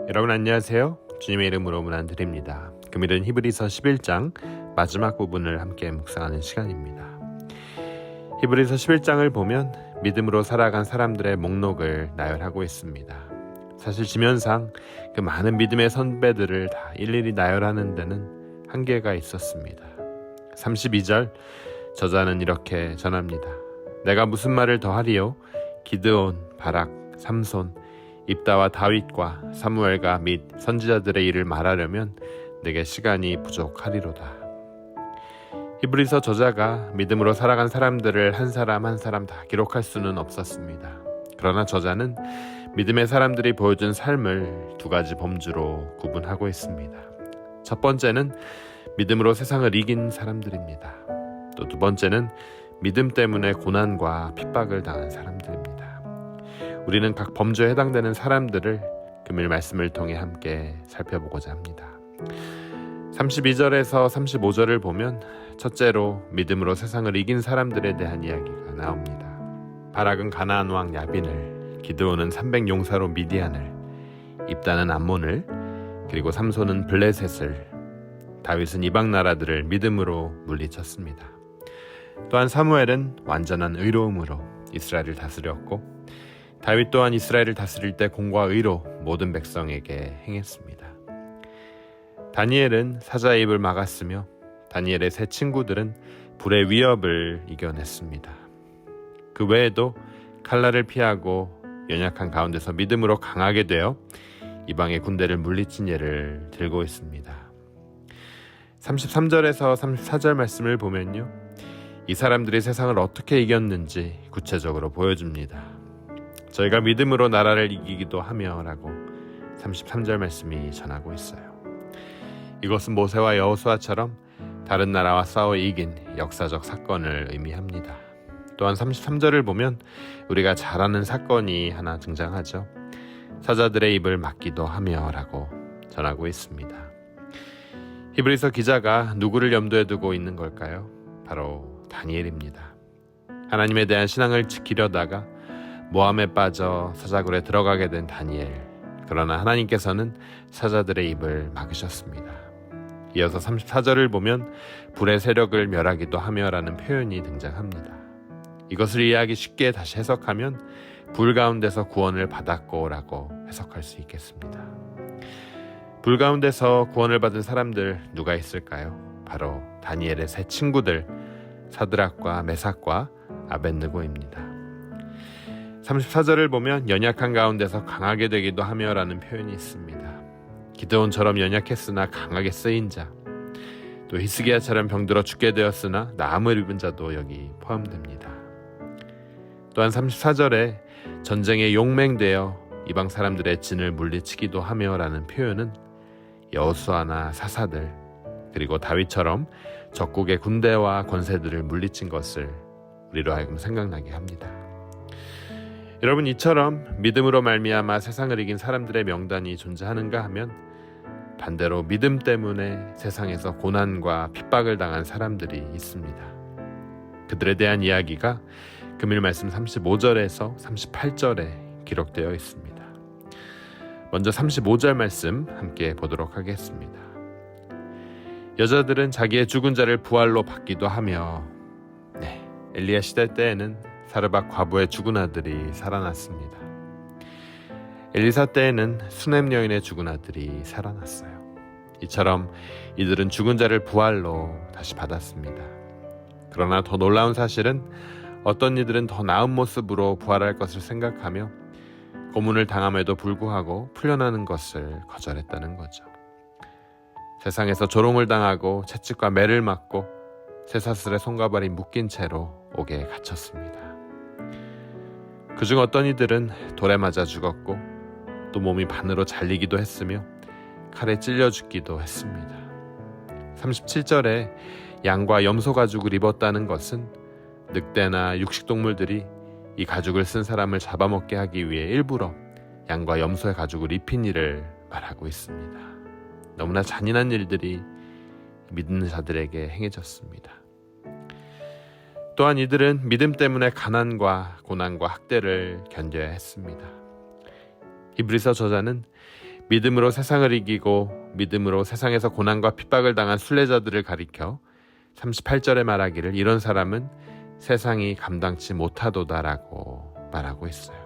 여러분 안녕하세요. 주님의 이름으로 문안드립니다. 금일은 히브리서 11장 마지막 부분을 함께 묵상하는 시간입니다. 히브리서 11장을 보면 믿음으로 살아간 사람들의 목록을 나열하고 있습니다. 사실 지면상 그 많은 믿음의 선배들을 다 일일이 나열하는 데는 한계가 있었습니다. 32절 저자는 이렇게 전합니다. 내가 무슨 말을 더하리요? 기드온, 바락, 삼손, 입다와 다윗과 사무엘과 및 선지자들의 일을 말하려면 내게 시간이 부족하리로다. 히브리서 저자가 믿음으로 살아간 사람들을 한 사람 한 사람 다 기록할 수는 없었습니다. 그러나 저자는 믿음의 사람들이 보여준 삶을 두 가지 범주로 구분하고 있습니다. 첫 번째는 믿음으로 세상을 이긴 사람들입니다. 또 두 번째는 믿음 때문에 고난과 핍박을 당한 사람들입니다. 우리는 각 범주에 해당되는 사람들을 금일 말씀을 통해 함께 살펴보고자 합니다. 32절에서 35절을 보면 첫째로 믿음으로 세상을 이긴 사람들에 대한 이야기가 나옵니다. 바락은 가나안 왕 야빈을, 기드온은 300용사로 미디안을, 입다는 암몬을, 그리고 삼손은 블레셋을, 다윗은 이방 나라들을 믿음으로 물리쳤습니다. 또한 사무엘은 완전한 의로움으로 이스라엘을 다스렸고 다윗 또한 이스라엘을 다스릴 때 공과 의로 모든 백성에게 행했습니다. 다니엘은 사자의 입을 막았으며 다니엘의 세 친구들은 불의 위협을 이겨냈습니다. 그 외에도 칼날을 피하고 연약한 가운데서 믿음으로 강하게 되어 이방의 군대를 물리친 예를 들고 있습니다. 33절에서 34절 말씀을 보면요, 이 사람들이 세상을 어떻게 이겼는지 구체적으로 보여줍니다. 저희가 믿음으로 나라를 이기기도 하며 라고 33절 말씀이 전하고 있어요. 이것은 모세와 여호수아처럼 다른 나라와 싸워 이긴 역사적 사건을 의미합니다. 또한 33절을 보면 우리가 잘 아는 사건이 하나 등장하죠. 사자들의 입을 막기도 하며 라고 전하고 있습니다. 히브리서 기자가 누구를 염두에 두고 있는 걸까요? 바로 다니엘입니다. 하나님에 대한 신앙을 지키려다가 모함에 빠져 사자굴에 들어가게 된 다니엘. 그러나 하나님께서는 사자들의 입을 막으셨습니다. 이어서 34절을 보면 불의 세력을 멸하기도 하며 라는 표현이 등장합니다. 이것을 이해하기 쉽게 다시 해석하면 불 가운데서 구원을 받았고 라고 해석할 수 있겠습니다. 불 가운데서 구원을 받은 사람들 누가 있을까요? 바로 다니엘의 세 친구들 사드락과 메삭과 아벳느고입니다. 34절을 보면 연약한 가운데서 강하게 되기도 하며 라는 표현이 있습니다. 기드온처럼 연약했으나 강하게 쓰인 자, 또 히스기야처럼 병들어 죽게 되었으나 나음을 입은 자도 여기 포함됩니다. 또한 34절에 전쟁에 용맹되어 이방 사람들의 진을 물리치기도 하며 라는 표현은 여호수아나 사사들, 그리고 다윗처럼 적국의 군대와 권세들을 물리친 것을 우리로 하여금 생각나게 합니다. 여러분, 이처럼 믿음으로 말미암아 세상을 이긴 사람들의 명단이 존재하는가 하면 반대로 믿음 때문에 세상에서 고난과 핍박을 당한 사람들이 있습니다. 그들에 대한 이야기가 금일 말씀 35절에서 38절에 기록되어 있습니다. 먼저 35절 말씀 함께 보도록 하겠습니다. 여자들은 자기의 죽은 자를 부활로 받기도 하며, 엘리야 시대 때에는 사르밧 과부의 죽은 아들이 살아났습니다. 엘리사 때에는 수넴 여인의 죽은 아들이 살아났어요. 이처럼 이들은 죽은 자를 부활로 다시 받았습니다. 그러나 더 놀라운 사실은 어떤 이들은 더 나은 모습으로 부활할 것을 생각하며 고문을 당함에도 불구하고 풀려나는 것을 거절했다는 거죠. 세상에서 조롱을 당하고 채찍과 매를 맞고 쇠사슬에 손과 발이 묶인 채로 옥에 갇혔습니다. 그중 어떤 이들은 돌에 맞아 죽었고 또 몸이 반으로 잘리기도 했으며 칼에 찔려 죽기도 했습니다. 37절에 양과 염소 가죽을 입었다는 것은 늑대나 육식동물들이 이 가죽을 쓴 사람을 잡아먹게 하기 위해 일부러 양과 염소의 가죽을 입힌 일을 말하고 있습니다. 너무나 잔인한 일들이 믿는 자들에게 행해졌습니다. 또한 이들은 믿음 때문에 가난과 고난과 학대를 견뎌야 했습니다. 히브리서 저자는 믿음으로 세상을 이기고 믿음으로 세상에서 고난과 핍박을 당한 순례자들을 가리켜 38절에 말하기를 이런 사람은 세상이 감당치 못하도다라고 말하고 있어요.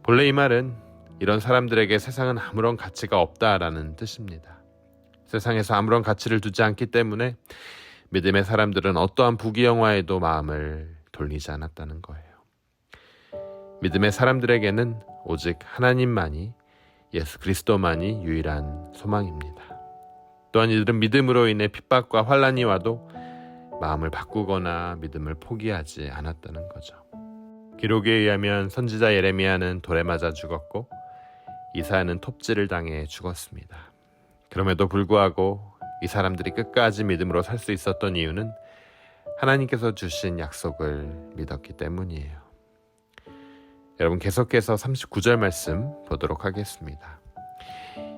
본래 이 말은 이런 사람들에게 세상은 아무런 가치가 없다라는 뜻입니다. 세상에서 아무런 가치를 두지 않기 때문에 믿음의 사람들은 어떠한 부귀영화에도 마음을 돌리지 않았다는 거예요. 믿음의 사람들에게는 오직 하나님만이, 예수 그리스도만이 유일한 소망입니다. 또한 이들은 믿음으로 인해 핍박과 환난이 와도 마음을 바꾸거나 믿음을 포기하지 않았다는 거죠. 기록에 의하면 선지자 예레미야는 돌에 맞아 죽었고 이사야는 톱질을 당해 죽었습니다. 그럼에도 불구하고 이 사람들이 끝까지 믿음으로 살 수 있었던 이유는 하나님께서 주신 약속을 믿었기 때문이에요. 여러분, 계속해서 39절 말씀 보도록 하겠습니다.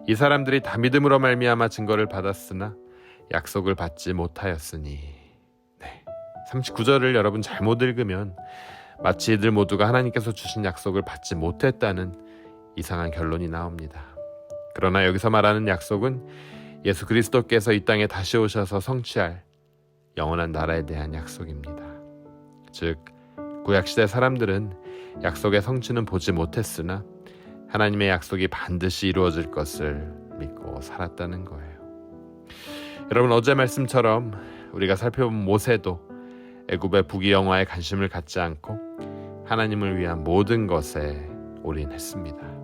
이 사람들이 다 믿음으로 말미암아 증거를 받았으나 약속을 받지 못하였으니. 39절을 여러분 잘못 읽으면 마치 이들 모두가 하나님께서 주신 약속을 받지 못했다는 이상한 결론이 나옵니다. 그러나 여기서 말하는 약속은 예수 그리스도께서 이 땅에 다시 오셔서 성취할 영원한 나라에 대한 약속입니다. 즉, 구약시대 사람들은 약속의 성취는 보지 못했으나 하나님의 약속이 반드시 이루어질 것을 믿고 살았다는 거예요. 여러분, 어제 말씀처럼 우리가 살펴본 모세도 애굽의 부귀영화에 관심을 갖지 않고 하나님을 위한 모든 것에 올인했습니다.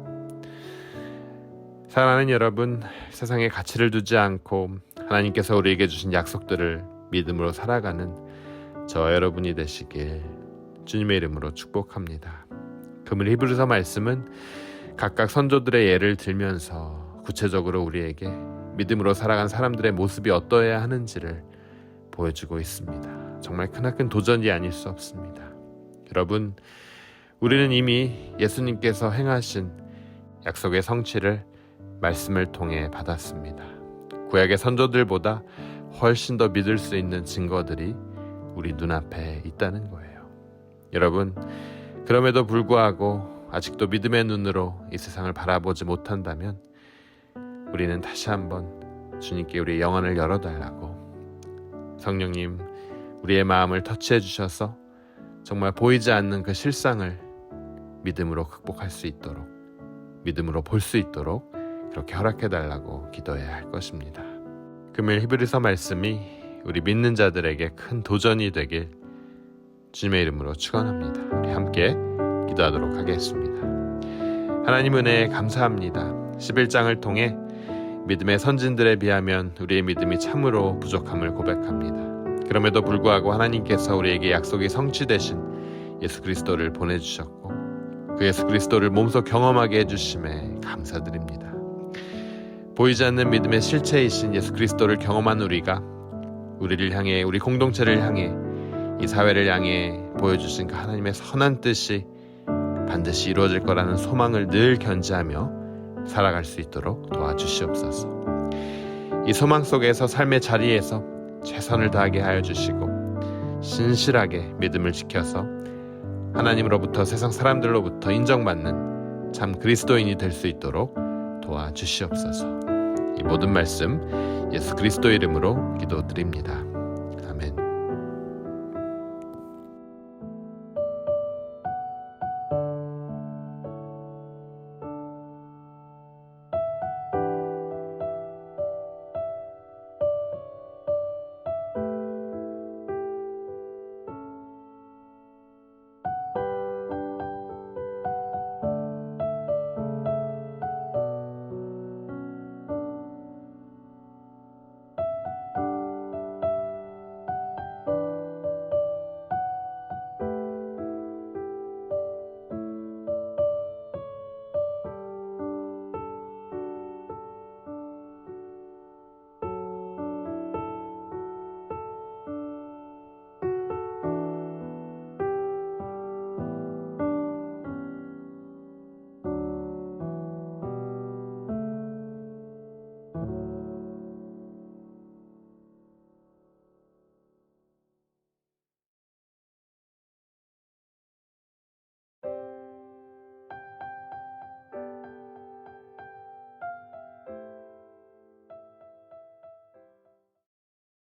사랑하는 여러분, 세상에 가치를 두지 않고 하나님께서 우리에게 주신 약속들을 믿음으로 살아가는 저와 여러분이 되시길 주님의 이름으로 축복합니다. 금일 히브리서 말씀은 각각 선조들의 예를 들면서 구체적으로 우리에게 믿음으로 살아간 사람들의 모습이 어떠해야 하는지를 보여주고 있습니다. 정말 크나큰 도전이 아닐 수 없습니다. 여러분, 우리는 이미 예수님께서 행하신 약속의 성취를 말씀을 통해 받았습니다. 구약의 선조들보다 훨씬 더 믿을 수 있는 증거들이 우리 눈앞에 있다는 거예요. 여러분, 그럼에도 불구하고 아직도 믿음의 눈으로 이 세상을 바라보지 못한다면 우리는 다시 한번 주님께 우리의 영혼을 열어달라고, 성령님 우리의 마음을 터치해 주셔서 정말 보이지 않는 그 실상을 믿음으로 극복할 수 있도록, 믿음으로 볼 수 있도록 그렇게 허락해달라고 기도해야 할 것입니다. 금일 히브리서 말씀이 우리 믿는 자들에게 큰 도전이 되길 주님의 이름으로 축원합니다. 우리 함께 기도하도록 하겠습니다. 하나님 은혜 감사합니다. 11장을 통해 믿음의 선진들에 비하면 우리의 믿음이 참으로 부족함을 고백합니다. 그럼에도 불구하고 하나님께서 우리에게 약속이 성취되신 예수 그리스도를 보내주셨고 그 예수 그리스도를 몸소 경험하게 해주심에 감사드립니다. 보이지 않는 믿음의 실체이신 예수 그리스도를 경험한 우리가 우리를 향해, 우리 공동체를 향해, 이 사회를 향해 보여주신 그 하나님의 선한 뜻이 반드시 이루어질 거라는 소망을 늘 견지하며 살아갈 수 있도록 도와주시옵소서. 이 소망 속에서 삶의 자리에서 최선을 다하게 하여 주시고 신실하게 믿음을 지켜서 하나님으로부터, 세상 사람들로부터 인정받는 참 그리스도인이 될 수 있도록 도와주시옵소서. 이 모든 말씀 예수 그리스도 이름으로 기도드립니다.